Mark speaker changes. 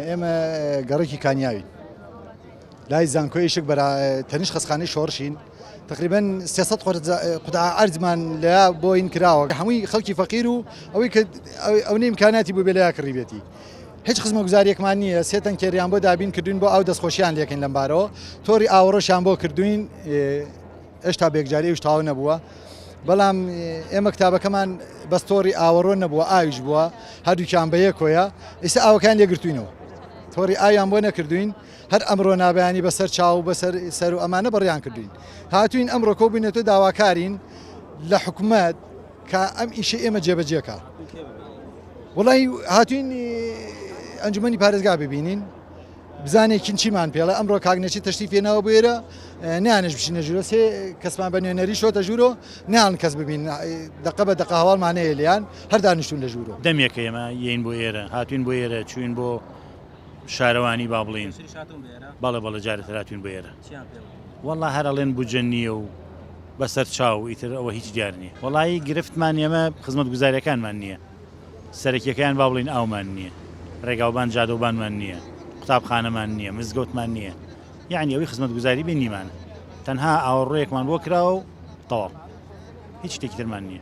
Speaker 1: ئێمە گەڕێکی کانیاوین لای زانکۆیشک بەرا تەنیش خەسخانەی شۆڕشین تقریبا 300 قوتعە ئەرزمان لە بۆ این کراوە هەمووی خەڵکی فەقیر و ئەوەی کە ئەو نیمکاناتی بوو بێ لە کڕیبێتی هیچ خزمە گوزاریەکمان نییە سێتەن کێریان بۆ دابین کردوین بۆ ئەو دەستخۆشییان لێکەین لەم بارەوە تۆری ئاوەڕۆشیان بۆ کردوین هێشتا بێکجاری شتاو نەبووە بەڵام ئێمە کتابەکەمان بەستۆری ئاوەڕۆ نەبووە ئاویش بووە هەردووکیان بە یەکۆیە ئێستا ئاوەکان لێگرتوینەوە تۆری ئاویان بۆ نەکردوین هەر ئەمڕۆ نابیانی بەسەر چاو بەسەر سەر و ئەمانە بڕیان کردوین هاتوین ئەمڕۆ کۆبووینەوە داواکارین لە حکوومەت کە ئەم ئیشە ئێمە جێبەجێکە وڵی هاتوین ئەنجومەنی پارێزگا ببینین بزانێکین چیمان پێڵە ئەمڕۆ کاگنێکی تەشریفێنەوە بێرە نیانش بشینە ژوورە سێ کەسمان بە نوێنەری شۆتە ژوورۆ نیان کەس ببین دقە بە دقە هەواڵمانەیە لیان هەر دانیشتون لە ژوورۆ
Speaker 2: دەمێکە ئێمە یین بۆ ئێرە هاتوین بۆ ئێرە چوین بۆ شارەوانی با بڵین بەڵێ جارێت هاتوین بۆ ئێرە وەڵا هەرەڵێن بوجە نییە و بەسەر چاو ئیتر ئەوە هیچ دیار نییە وەڵایی گرفتمان ئێمە خزمەت گوزاریەکانمان نییە سەرەکیەکان با بڵین ئاومان نییە ڕێگاوبان جادۆبانمان نییە قوتابخانەمان نییە مزگەوتمان نییە یعنی ئەوەی خزمەت گوزاری بینیمان تەنها ئاوەڕۆیەکمان بۆ کراوە و تەواو هیچ شتێکی ترمان نییە